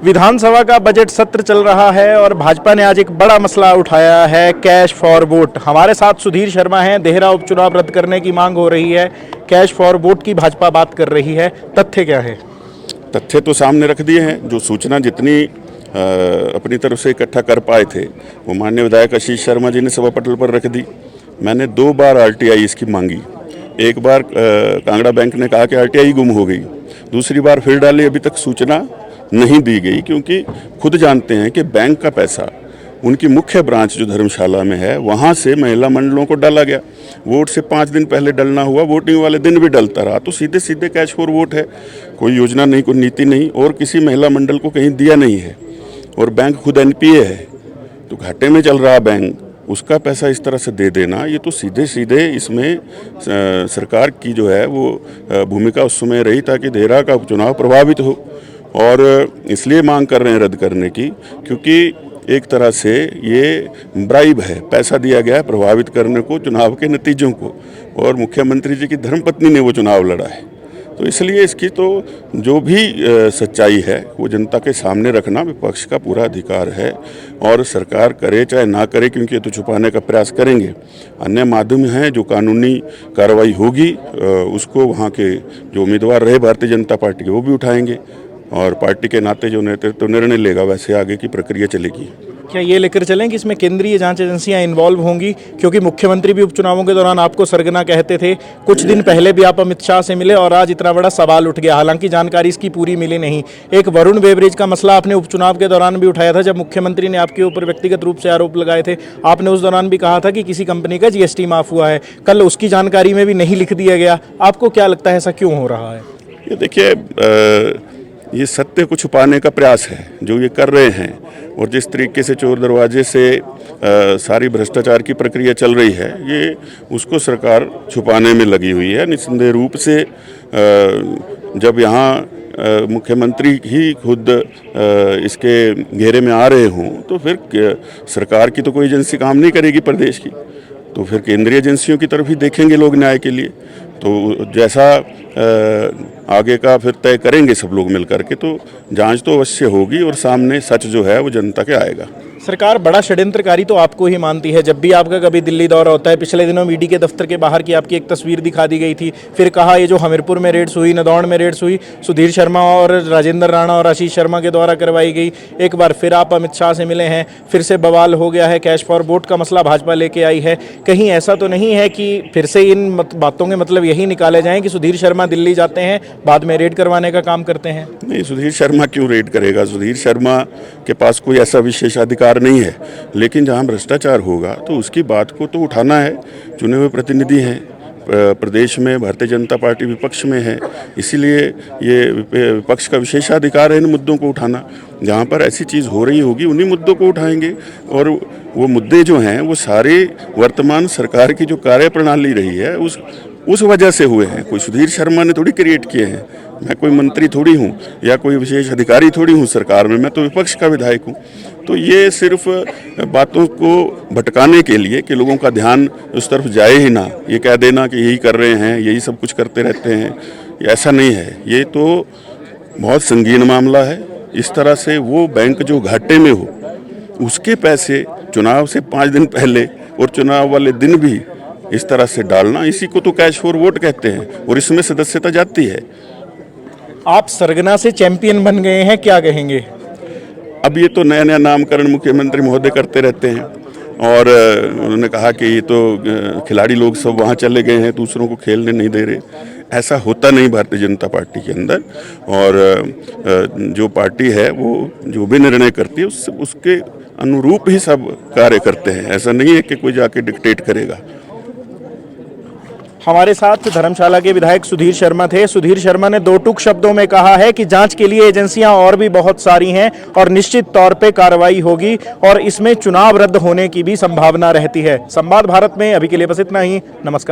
विधानसभा का बजट सत्र चल रहा है और भाजपा ने आज एक बड़ा मसला उठाया है, कैश फॉर वोट। हमारे साथ सुधीर शर्मा हैं। देहरा उपचुनाव रद्द करने की मांग हो रही है, कैश फॉर वोट की भाजपा बात कर रही है। तथ्य क्या है? तथ्य तो सामने रख दिए हैं। जो सूचना जितनी अपनी तरफ से इकट्ठा कर पाए थे वो माननीय विधायक आशीष शर्मा जी ने सभा पटल पर रख दी। मैंने 2 बार आरटीआई इसकी मांगी। एक बार कांगड़ा बैंक ने कहा कि आरटीआई गुम हो गई, दूसरी बार फिर डाली, अभी तक सूचना नहीं दी गई, क्योंकि खुद जानते हैं कि बैंक का पैसा उनकी मुख्य ब्रांच जो धर्मशाला में है वहाँ से महिला मंडलों को डाला गया। वोट से 5 दिन पहले डलना हुआ, वोटिंग वाले दिन भी डलता रहा, तो सीधे सीधे कैश फॉर वोट है। कोई योजना नहीं, कोई नीति नहीं, और किसी महिला मंडल को कहीं दिया नहीं है। और बैंक खुद एनपीए है, तो घाटे में चल रहा बैंक, उसका पैसा इस तरह से दे देना, ये तो सीधे सीधे इसमें सरकार की जो है वो भूमिका उस समय रही ताकि देहरा का उपचुनाव प्रभावित हो। और इसलिए मांग कर रहे हैं रद्द करने की, क्योंकि एक तरह से ये ब्राइब है, पैसा दिया गया है प्रभावित करने को, चुनाव के नतीजों को, और मुख्यमंत्री जी की धर्मपत्नी ने वो चुनाव लड़ा है। तो इसलिए इसकी तो जो भी सच्चाई है वो जनता के सामने रखना विपक्ष का पूरा अधिकार है, और सरकार करे चाहे ना करे, क्योंकि ये तो छुपाने का प्रयास करेंगे। अन्य माध्यम हैं जो कानूनी कार्रवाई होगी, उसको वहाँ के जो उम्मीदवार रहे भारतीय जनता पार्टी के वो भी उठाएंगे, और पार्टी के नाते जो नेतृत्व निर्णय लेगा वैसे आगे की प्रक्रिया चलेगी। क्या ये लेकर चलें कि इसमें केंद्रीय जांच एजेंसियां इन्वॉल्व होंगी? क्योंकि मुख्यमंत्री भी उपचुनावों के दौरान आपको सरगना कहते थे, कुछ दिन पहले भी आप अमित शाह से मिले और आज इतना बड़ा सवाल उठ गया। हालांकि जानकारी इसकी पूरी मिली नहीं। एक वरुण बेवरेज का मसला आपने उपचुनाव के दौरान भी उठाया था, जब मुख्यमंत्री ने आपके ऊपर व्यक्तिगत रूप से आरोप लगाए थे। आपने उस दौरान भी कहा था कि किसी कंपनी का जीएसटी माफ हुआ है, कल उसकी जानकारी में भी नहीं लिख दिया गया। आपको क्या लगता है ऐसा क्यों हो रहा है? ये देखिए, ये सत्य को छुपाने का प्रयास है जो ये कर रहे हैं, और जिस तरीके से चोर दरवाजे से सारी भ्रष्टाचार की प्रक्रिया चल रही है, ये उसको सरकार छुपाने में लगी हुई है। निस्संदेह रूप से जब यहाँ मुख्यमंत्री ही खुद इसके घेरे में आ रहे हों, तो फिर सरकार की तो कोई एजेंसी काम नहीं करेगी प्रदेश की, तो फिर केंद्रीय एजेंसियों की तरफ ही देखेंगे लोग न्याय के लिए। तो जैसा आगे का फिर तय करेंगे सब लोग मिल करके, तो जांच तो अवश्य होगी और सामने सच जो है वो जनता के आएगा। सरकार बड़ा षड्यंत्रकारी तो आपको ही मानती है। जब भी आपका कभी दिल्ली दौरा होता है, पिछले दिनों ईडी के दफ्तर के बाहर की आपकी एक तस्वीर दिखा दी गई थी, फिर कहा ये जो हमीरपुर में रेड्स हुई, नदौड़ में रेड्स हुई, सुधीर शर्मा और राजेंद्र राणा और आशीष शर्मा के द्वारा करवाई गई। एक बार फिर आप अमित शाह से मिले हैं, फिर से बवाल हो गया है, कैश फॉर वोट का मसला भाजपा लेके आई है। कहीं ऐसा तो नहीं है कि फिर से इन बातों के मतलब यही निकाले जाएं कि सुधीर शर्मा दिल्ली जाते हैं, बाद में रेड करवाने का काम करते हैं? नहीं, सुधीर शर्मा क्यों रेड करेगा? सुधीर शर्मा के पास कोई ऐसा विशेषाधिकार नहीं है, लेकिन जहां भ्रष्टाचार होगा तो उसकी बात को तो उठाना है। चुने हुए प्रतिनिधि हैं प्रदेश में, भारतीय जनता पार्टी विपक्ष में है, इसीलिए ये विपक्ष का विशेषाधिकार है इन मुद्दों को उठाना। जहां पर ऐसी चीज़ हो रही होगी उन्हीं मुद्दों को उठाएंगे, और वो मुद्दे जो हैं वो सारे वर्तमान सरकार की जो कार्यप्रणाली रही है उस वजह से हुए हैं। कोई सुधीर शर्मा ने थोड़ी क्रिएट किए हैं। मैं कोई मंत्री थोड़ी हूँ या कोई विशेष अधिकारी थोड़ी हूँ सरकार में, मैं तो विपक्ष का विधायक हूँ। तो ये सिर्फ बातों को भटकाने के लिए कि लोगों का ध्यान उस तरफ जाए ही ना, ये कह देना कि यही कर रहे हैं, यही सब कुछ करते रहते हैं, ऐसा नहीं है। ये तो बहुत संगीन मामला है। इस तरह से वो बैंक जो घाटे में हो, उसके पैसे चुनाव से 5 दिन पहले और चुनाव वाले दिन भी इस तरह से डालना, इसी को तो कैश फॉर वोट कहते हैं, और इसमें सदस्यता जाती है। आप सरगना से चैंपियन बन गए हैं, क्या कहेंगे? अब ये तो नया नया नामकरण मुख्यमंत्री महोदय करते रहते हैं, और उन्होंने कहा कि ये तो खिलाड़ी लोग सब वहाँ चले गए हैं, दूसरों को खेलने नहीं दे रहे। ऐसा होता नहीं भारतीय जनता पार्टी के अंदर, और जो पार्टी है वो जो भी निर्णय करती है उसके अनुरूप ही सब कार्य करते हैं। ऐसा नहीं है कि कोई जाके डिक्टेट करेगा। हमारे साथ धर्मशाला के विधायक सुधीर शर्मा थे। सुधीर शर्मा ने 2 टूक शब्दों में कहा है कि जांच के लिए एजेंसियां और भी बहुत सारी हैं और निश्चित तौर पे कार्रवाई होगी, और इसमें चुनाव रद्द होने की भी संभावना रहती है। संवाद भारत में अभी के लिए बस इतना ही। नमस्कार।